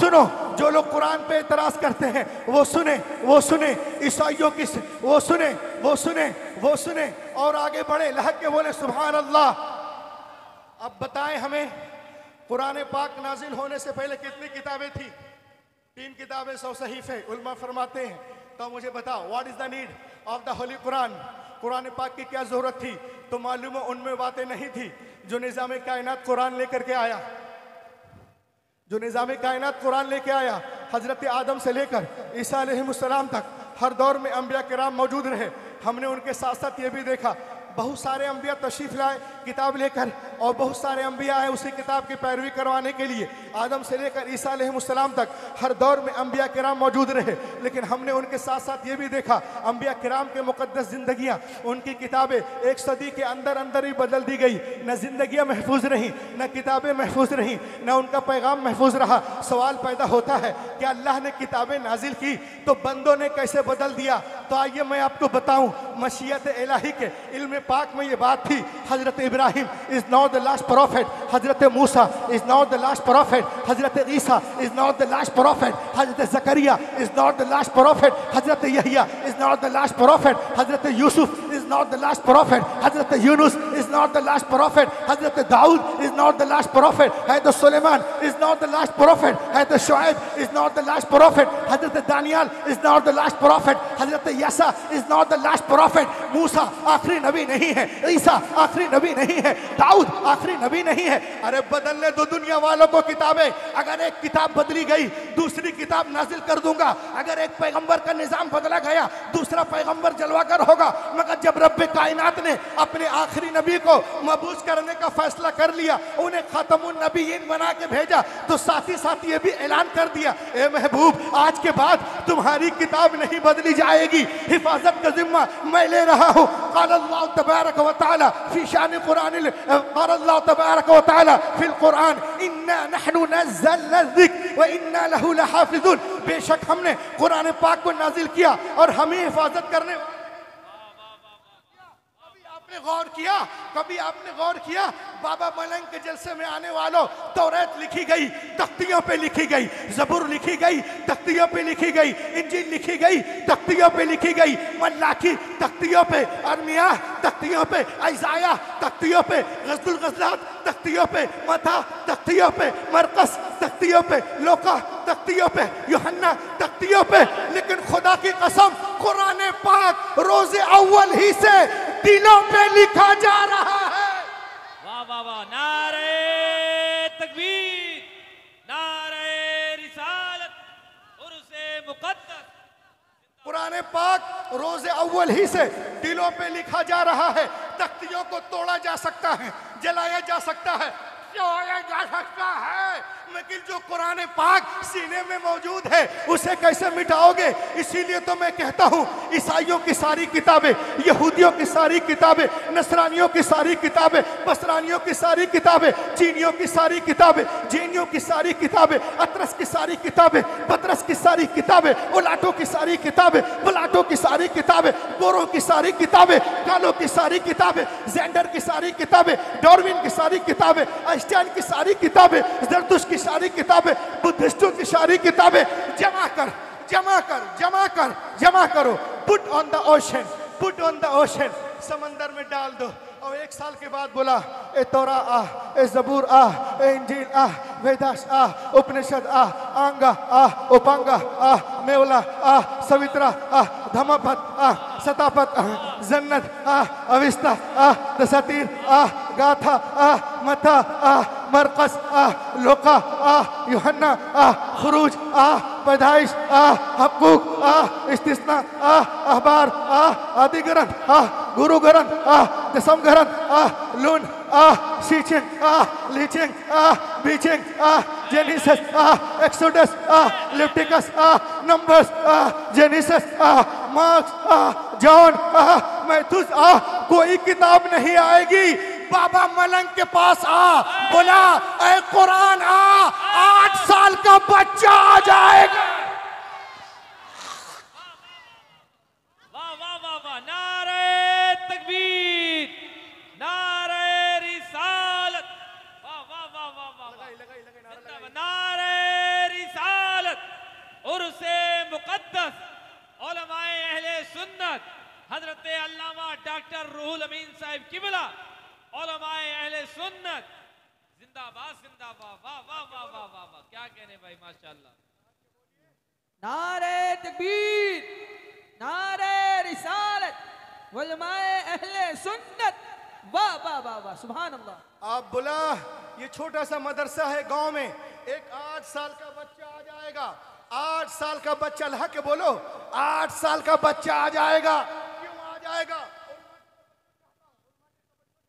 सुनो, जो लोग कुरान पे एतराज करते हैं वो सुने, वो सुने, ईसाइयों की वो सुने, वो सुने, वो सुने और आगे बढ़े, लहक के बोले सुभान अल्लाह। अब बताएं हमें, कुरान पाक नाजिल होने से पहले कितनी किताबें थी? 3 किताबें, 100 सहीफे। उलमा फरमाते हैं, तो मुझे बताओ, what is the need of the Holi Quran? Quran पाक की क्या जरूरत थी? तो मालूम है उनमें बातें नहीं थी जो निज़ाम कायनात कुरान लेकर के आया, जो निज़ाम कायनात कुरान लेके आया। हजरत आदम से लेकर ईसा अलैहिस्सलाम तक हर दौर में अंबिया किराम मौजूद रहे। हमने उनके साथ साथ ये भी देखा, बहुत सारे अंबिया तशरीफ लाए किताब लेकर, और बहुत सारे अंबिया आए उसी किताब की पैरवी करवाने के लिए। आदम से लेकर ईसा अलैहिस्सलाम तक हर दौर में अंबिया किराम मौजूद रहे। लेकिन हमने उनके साथ साथ ये भी देखा, अंबिया किराम के मुकद्दस जिंदगियाँ, उनकी किताबें 1 सदी के अंदर अंदर ही बदल दी गई। न जिंदगियाँ महफूज रहीं, न किताबें महफूज रहीं, न उनका पैगाम महफूज रहा। सवाल पैदा होता है कि अल्लाह ने किताबें नाजिल की तो बंदों ने कैसे बदल दिया? तो आइए मैं आपको बताऊं, मशीयत इलाही के इल्म पाक में ये बात थी, हजरत Ibrahim is not the last prophet, हजरत Musa is not the last prophet, हजरत Isa is not the last prophet, हजरत Zakariya is not the last prophet, हजरत Yahya is not the last prophet, हजरत Yusuf is not the last prophet, हजरत Yunus is not the last prophet, हजरत Dawood is not the last prophet, हजरत Sulaiman is not the last prophet, हजरत Shuaib is not the last prophet, हजरत Daniyal is not the last prophet, हजरत Yasa is not the last prophet. Musa आखिरी नबी नहीं है, ईसा आखिरी नबी नहीं है, दाऊद आखिरी नबी नहीं है। अरे बदलने दो दुनिया वालों को किताबें। अगर एक किताब बदली गई दूसरी किताब नाजिल कर दूंगा। अगर एक पैगंबर का निजाम बदला गया दूसरा पैगंबर जलवागर होगा। मगर जब रब्बे कायनात ने अपने आखिरी नबी को मबूस करने का फैसला कर लिया, उन्हें खातमुन नबीयीन बना के भेजा, तो साथ ही साथ ये भी ऐलान कर दिया, ए महबूब आज के बाद तुम्हारी किताब नहीं बदली जाएगी, हिफाजत का जिम्मा मैं ले रहा हूँ। क़ाल अल्लाह तबारक व तआला फी शान कुरानिल, क़ाल अल्लाह तबारक व तआला फिल कुरान इन्ना नहनु नज़्ज़लना ज़िक्र व इन्ना लहु लहाफ़िज़ून। बेशक हमने कुरान पाक को नाजिल किया और हम ही हिफाजत करने। गौर किया, कभी आपने गौर किया बाबा मलंग के जलसे में आने वालों, तौरात लिखी गई तख्तियों पे लिखी गई, ज़बूर लिखी गई तख्तियों पे लिखी गई, इंजील लिखी गई तख्तियों पे लिखी गई, मलाकी तख्तियों पे, अरमिया तख्तियों पे, इज़ाया तख्तियों पे, गज़लुल गज़लात तख्तियों पे, मथा तख्तियों पे, मरकस तख्तियों पे, लोका तख्तियों पे, यूहन्ना तख्तियों पे। लेकिन खुदा की कसम कुरान पाक रोज़े अव्वल ही से दिलों पे लिखा जा रहा है। वाह वाह वाह, नारे तकबीर, नारे रिसालत, उर्से मुक़द्दस। कुरान पाक रोज़े अव्वल ही से दिलों पे लिखा जा रहा है। तख्तियों को तोड़ा जा सकता है, जलाया जा सकता है, जोया जा सकता है, लेकिन जो कुरान पाक सीने में मौजूद है उसे कैसे मिटाओगे? इसीलिए तो मैं कहता हूँ ईसाइयों की सारी किताबें, यहूदियों की सारी किताबें, नसरानियों की सारी किताबें, बसरानियों की सारी किताबें, चीनियों की सारी किताबें, जीनियों की सारी किताबें, अतरस की सारी किताबें, पतरस की सारी किताबें, उलाटों की सारी किताबें, बुलाटों की सारी किताबें, बोरों की सारी किताबें, कालों की सारी किताबें, जेंडर की सारी किताबें, डार्विन की सारी किताबें, आइंस्टाइन की सारी किताबें, ज़रतुश्त की सारी किताबें, बुद्धिस्टों की सारी किताबें जमा कर, जमा कर, जमा कर, जमा करो। Put on the ocean, put on the ocean, समंदर में डाल दो। और 1 साल के बाद बोला, ए तौरा आ, ए जबूर आ, ए इंजील आ, वेदास आ, उपनिषद आ, आंगा आ, उपांगा आ, मेवला आ, सवित्रा आ, धमापत आ, सतापत आ, जन्नत आ, अविस्ता आ, दसातीर आ, गाथा आ, मथा आ, मरकस आ, लोका आ, यूहन्ना आ, खुरूज आ, पैदाइश आ, हक़ूक़ आ, इस्तिस्ना आ, अहबार आ, आदि ग्रंथ आ, गुरु ग्रंथ आ, दसम ग्रंथ आ, लून आ, शीचिंग आ, लीचिंग आ, बीचिंग आ, जेनिसिस आ, एक्सोडस आ, लेविटिकस आ, नंबर्स आ, जेनिसिस आ, मार्क्स आ, जॉन आ, मैथ्यूस आ, कोई किताब नहीं आएगी। बाबा मलंग के पास आ, बोला ऐ कुरान आ, 8 साल का बच्चा आ जाएगा। वाह वाह वाह वाह, नारे तकबीर, नारे रिसालत, वाह वाह वाह वाह वाह, नारे रिसालत। हजरत अल्लामा डॉक्टर रूहुल अमीन साहिब किबला उलमाए अहले सुन्नत जिंदाबाद जिंदाबाद। वाह वाह वाह वाह वाह वाह, क्या कहने भाई, माशाअल्लाह। नारे तकबीर, नारे रिसालत, उलमाए अहले सुन्नत, वाह वाह वाह वाह, सुभान अल्लाह। आप बुला, ये छोटा सा मदरसा है गांव में, एक 8 साल का बच्चा आ जाएगा। 8 साल का बच्चा, अल्लाह के बोलो, 8 साल का बच्चा आ जाएगा। क्यों आ जाएगा?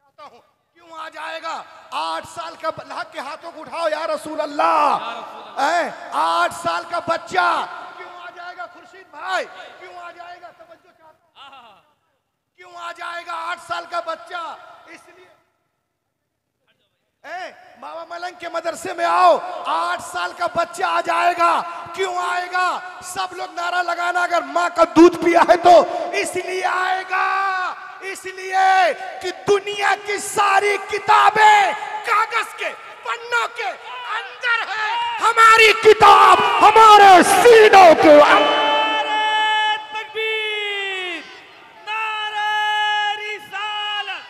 चाहता हूं, क्यों आ जाएगा? 8 साल का, अल्लाह के हाथों को उठाओ या रसूल अल्लाह। 8 साल का बच्चा क्यों आ जाएगा? खुर्शीद भाई क्यों आ जाएगा? तवज्जो चाहता हूं, क्यों आ जाएगा 8 साल का बच्चा? इसलिए बाबा मलंग के मदरसे में आओ, 8 साल का बच्चा आ जाएगा। क्यों आएगा? सब लोग नारा लगाना, अगर माँ का दूध पिया है तो इसलिए आएगा। इसलिए कि दुनिया की सारी किताबें कागज के पन्नों के अंदर है, हमारी किताब हमारे सीनों के अंदर। नारे तकबीर, नारे रिसालत,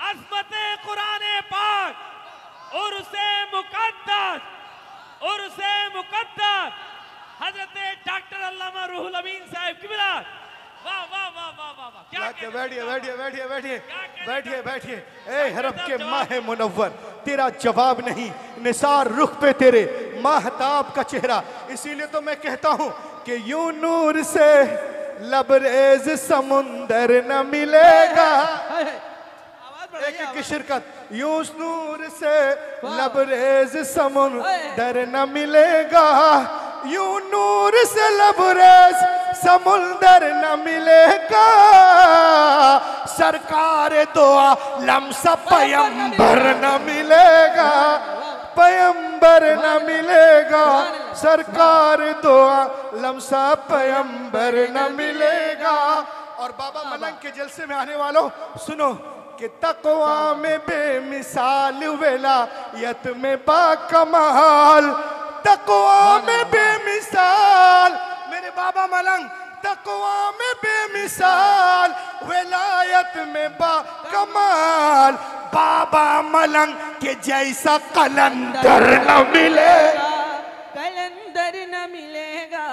अज़मते कुरान पाक, उर्से मुक़द्दस, उर्से मुक़द्दस हजरत डॉक्टर अल्लामा रूहुल अमीन साहिब किबला। वाह वाह वाह वाह वाह वाह, क्या बैठिए बैठिए बैठिए बैठिए बैठिए बैठिए बैठिए। ए हरब के माह मुनव्वर, तेरा जवाब नहीं, निसार रुख पे तेरे महताब का चेहरा। इसीलिए तो मैं कहता हूं कि यूं नूर से लबरेज समुंदर न मिलेगा। एक की शिरकत, यूं नूर से लबरेज समुंदर न मिलेगा, यूं नूर से लबरेज समुंदर न मिलेगा। सरकार दो आलम सा पयंबर न मिलेगा, पयंबर न मिलेगा। सरकार दो आलम सा पयंबर न मिलेगा। और बाबा मलंग के जलसे में आने वालों सुनो कि तकवा में बेमिसाल, विलायत में बाकमाल। तकवा में बेमिसाल मेरे बाबा मलंग, तकवा में बेमिसाल, विलायत में बाकमाल। बाबा मलंग के जैसा कलंदर न मिलेगा, कलंदर न मिलेगा।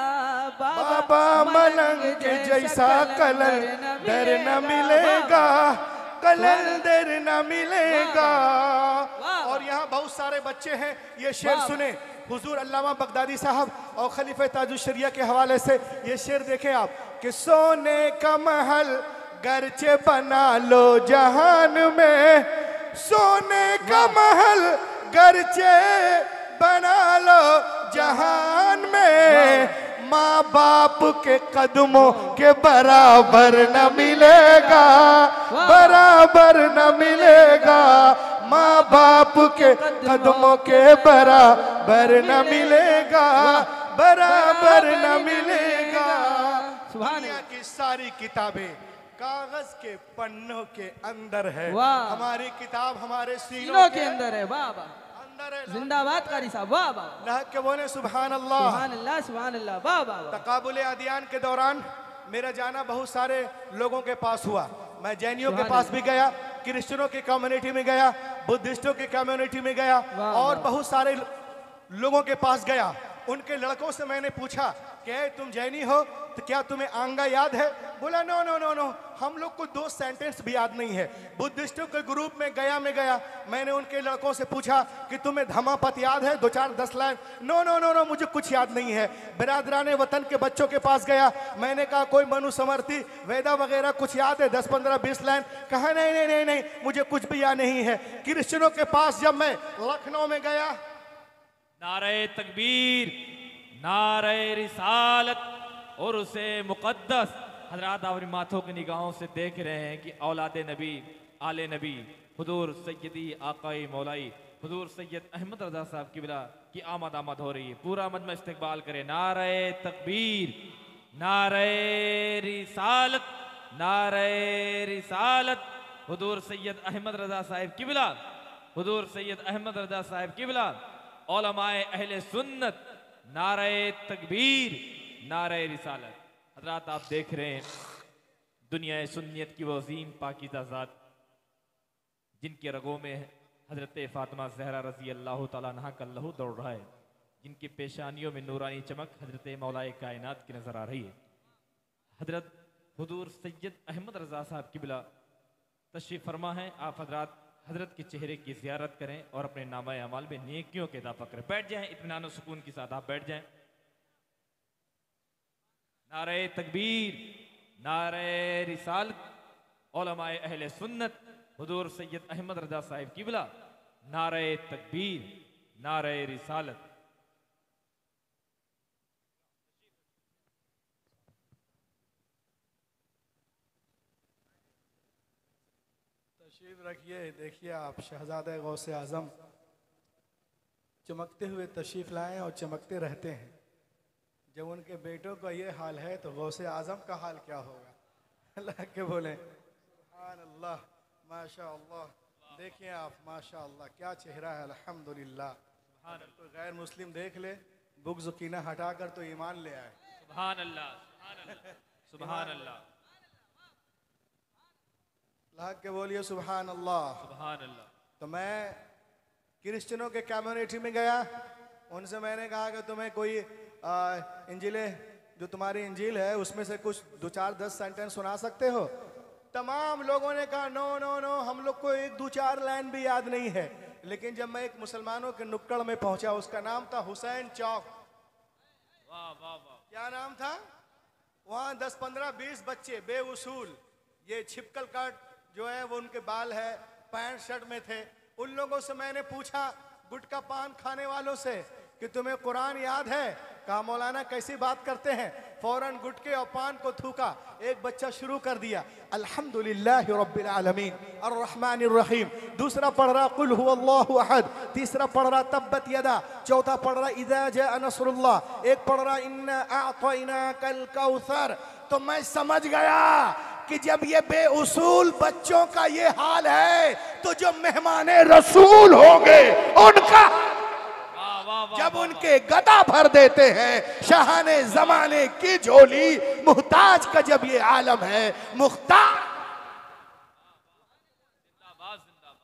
बाबा मलंग के जैसा कलंदर न मिलेगा, कलंदर न मिलेगा। और यहाँ बहुत सारे बच्चे हैं, ये शेर सुने हुजूर अल्लामा बगदादी साहब और खलीफा ताजुश शरिया के हवाले से। ये शेर देखें आप कि सोने का महल गरचे बना लो जहान में, सोने का महल गरचे बना लो जहान में। माँ बाप के कदमों के बराबर न मिलेगा, बराबर न मिलेगा। माँ बाप के कदमों के बराबर न मिलेगा, बराबर न मिलेगा। दुनिया की सारी किताबें कागज के पन्नों के अंदर है, हमारी किताब हमारे सीनों के अंदर है। वाह वाह, अंदर है। जिंदाबाद कारी साहब, वाह वाह, अल्लाह के बोले सुभान अल्लाह, सुभान अल्लाह, सुभान अल्लाह, वाह वाह। तकाबुल अदियान के दौरान मेरा जाना बहुत सारे लोगों के पास हुआ। मैं जैनियों के पास भी गया, क्रिश्चियनों की कम्युनिटी में गया, बुद्धिस्टों की कम्युनिटी में गया और बहुत सारे लोगों के पास गया। उनके लड़कों से मैंने पूछा कि तुम जैनी हो तो क्या तुम्हें आंगा याद है? बोला नो नो नो नो, हम लोग को 2 सेंटेंस भी याद नहीं है। बुद्धिस्टों के ग्रुप में गया, मैंने उनके लड़कों से पूछा कि तुम्हें धमापत याद है? 2-4-10 line. No no no no, मुझे कुछ याद नहीं है। बिरादराने वतन के बच्चों के पास गया, मैंने कहा कोई मनुस्मृति वेदा वगैरह कुछ याद है? 10-15-20 लाइन। कहा नहीं नहीं नहीं नहीं, मुझे कुछ भी याद नहीं है। क्रिश्चियनों के पास जब मैं लखनऊ में गया, नारे तकबीर, नारे रिसालत और उसे मुक़द्दस हजरात अपनी माथों की निगाहों से देख रहे हैं कि औलाद नबी, आले नबी, हुजूर सैयदी आकाई मौलाई हुजूर सैयद अहमद रजा साहब की बिला की आमद हो रही है। पूरा मजमा इस्तकबाल करें। नारे तकबीर, नारे रिसालत, नारे रिसालत, हुजूर सैयद अहमद रजा साहब की बिला, हुजूर सैयद अहमद रजा साहब की बिला, उलमाए अहले सुन्नत, नारे तकबीर, नारे रिसालत। हजरात आप देख रहे हैं दुनिया सुन्नियत की वो अजीम पाकीज़ा ज़ात जिनके रगों में हज़रत फ़ातिमा ज़हरा रज़ी अल्लाह तआला अन्हा का लहू दौड़ रहा है, जिनकी पेशानियों में नूरानी चमक हज़रत मौलाए कायनात की नज़र आ रही है। हज़रत हुज़ूर सैयद अहमद रज़ा साहब क़िबला तशरीफ़ फरमा है। आप हज़रात हज़रत के चेहरे की ज़ियारत करें और अपने नामा अमाल में नेकियों के इज़ाफ़ा करें। बैठ जाएं, इत्मीनान और सुकून के साथ आप बैठ जाएं। नारे तकबीर, नारे रिसालत, उलमाए अहले सुन्नत हुज़ूर सैयद अहमद रज़ा साहिब क़िबला, नारे तकबीर, नारे रिसालत। तशरीफ रखिए। देखिए आप शहजादे गौसे आज़म चमकते हुए तशरीफ लाएं और चमकते रहते हैं। जब उनके बेटों का ये हाल है तो गौसे आज़म का हाल क्या होगा? अल्लाह के बोले सुभान अल्लाह, माशा अल्लाह। देखिए आप माशा अल्लाह क्या चेहरा है, अल्हम्दुलिल्लाह। कोई गैर मुस्लिम देख ले, बुग़्ज़ कीना हटाकर तो ईमान ले आए। सुभान अल्लाह, सुभान अल्लाह, सुभान अल्लाह, अल्लाह के बोलिए सुभान अल्लाह, सुभान अल्लाह। तो मैं क्रिश्चियनों के कम्युनिटी में गया, उनसे मैंने कहा कि तुम्हें कोई इंजील, जो तुम्हारी इंजील है उसमें से कुछ 2 4 10 सेंटेंस सुना सकते हो? तमाम लोगों ने कहा नो नो नो, हम लोग को 1 2 4 लाइन भी याद नहीं है। लेकिन जब मैं एक मुसलमानों के नुक्कड़ में पहुंचा, उसका नाम था हुसैन चौक। वाह वाह वाह, क्या नाम था? वहाँ 10 15 20 बच्चे बेउसूल, ये छिपकल कट जो है वो उनके बाल है, पैंट शर्ट में थे। उन लोगों से मैंने पूछा, गुटखा पान खाने वालों से, कि तुम्हें कुरान याद है? कहा मौलाना कैसी बात करते हैं। फौरन गुटके और पान को थूका। एक बच्चा शुरू कर दिया अल्हम्दुलिल्लाहि रब्बिल आलमीन अर्रहमानिर रहीम, दूसरा पढ़ रहा कुल हुवल्लाहु अहद, तीसरा पढ़ रहा तब्बत यदा, चौथा पढ़ रहा इज़ा जाअ नस्रुल्लाह, एक पढ़ रहा इन्ना अअतैनाकल कौसर। तो मैं समझ गया कि जब ये बेउसूल बच्चों का ये हाल है तो जो मेहमाने रसूल होंगे उनका, जब उनके गदा भर देते हैं शाहाने जमाने की झोली, मुहताज का जब ये आलम है, मुख्तार। जिंदाबाद जिंदाबाद।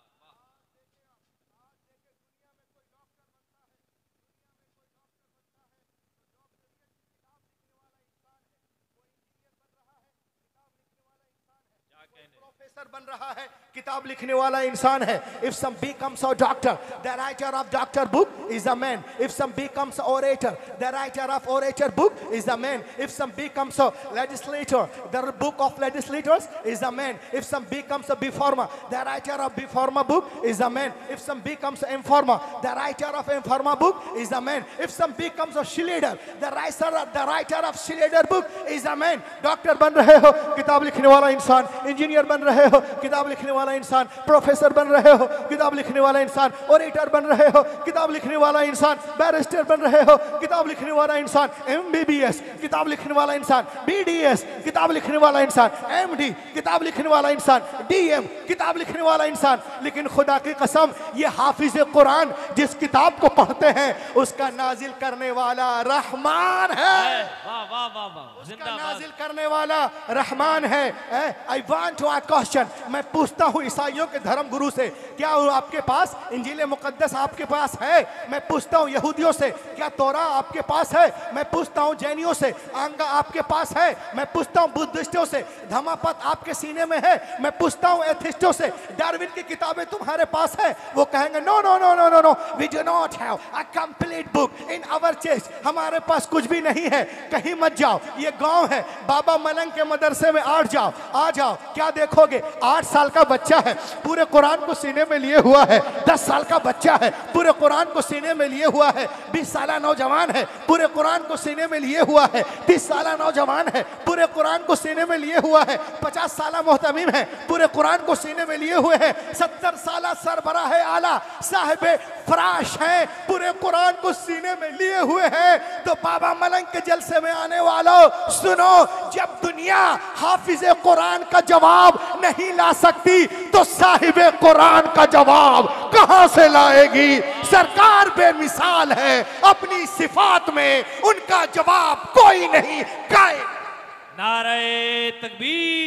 प्रोफेसर बन रहा है, किताब लिखने वाला इंसान है। If some becomes a doctor, the writer of doctor book is a man. If some becomes an orator, the writer of orator book is a man. If some becomes a legislator, the book of legislators is a man. If some becomes a beformer, the writer of beformer book is a man. If some becomes an informer, the writer of informer book is a man. If some becomes a shilleader, the writer of shilleader book is a man. Doctor बन रहे हो, किताब लिखने वाला इंसान, engineer बन रहे हो, किताब लिखने वाला इंसान, प्रोफेसर बन रहे हो, किताब लिखने वाला इंसान, ओरेटर बन रहे हो, किताब लिखने वाला इंसान, बैरिस्टर बन रहे हो, किताब लिखने वाला इंसान, MBBS, किताब लिखने वाला इंसान, BDS, किताब लिखने वाला इंसान, MD, किताब लिखने वाला इंसान, DM, किताब लिखने वाला इंसान। लेकिन खुदा की कसम, ये हाफिज कुरान जिस किताब को पढ़ते हैं उसका नाजिल करने वाला रहमान है। वाह वाह वाह वाह, उसका नाजिल करने वाला रहमान है। I want to ask question, मैं पूछता हूँ ईसाइयों के धर्म गुरु से, क्या आपके पास इंजील मुकद्दस आपके पास है? मैं पूछता हूँ यहूदियों से, क्या तौरा आपके पास है? मैं पूछता हूँ जैनियों से, आंगा आपके पास है? मैं पूछता हूँ बुद्धिस्टों से, धम्मपद आपके सीने में है? मैं पूछता हूँ एथिस्टों से, डार्विन की किताबें तुम्हारे पास है? वो कहेंगे no no no no no no, we do not have a complete book in our chest, हमारे पास कुछ भी नहीं है। कहीं मत जाओ, ये गांव है, बाबा मलंग के मदरसे में आ जाओ, क्या देखोगे? 8 साल का बच्चा है, पूरे कुरान को सीने में लिए हुआ है। 10 साल का बच्चा है, पूरे कुरान को सीने में लिए हुआ है। 20 साला नौजवान है, पूरे कुरान को सीने में लिए हुआ है। 30 साला नौजवान है, पूरे कुरान को सीने में लिए हुआ है। 50 साला मोहतमीम है, पूरे कुरान को सीने में लिए हुए हैं। 70 साला सरबराह है आला साहिब फराश है, पूरे कुरान को सीने में लिए हुए हैं। तो बाबा मलंग के जलसे में आने वालों सुनो, जब दुनिया हाफिज कुरान का जवाब नहीं ला सकती तो साहिब कुरान का जवाब कहां से लाएगी? सरकार बेमिसाल है, अपनी सिफात में उनका जवाब कोई नहीं कायम। नारे तकबीर,